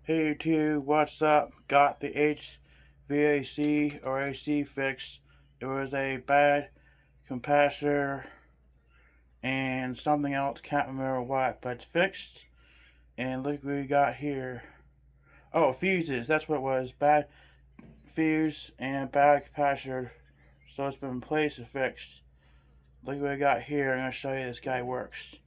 Hey YouTube, what's up? Got the HVAC or AC fixed. It was a bad capacitor and something else, can't remember what, but it's fixed. And look what we got here. Oh, fuses, that's what it was. Bad fuse and bad capacitor. So it's been replaced and fixed. Look what we got here. I'm going to show you this guy works.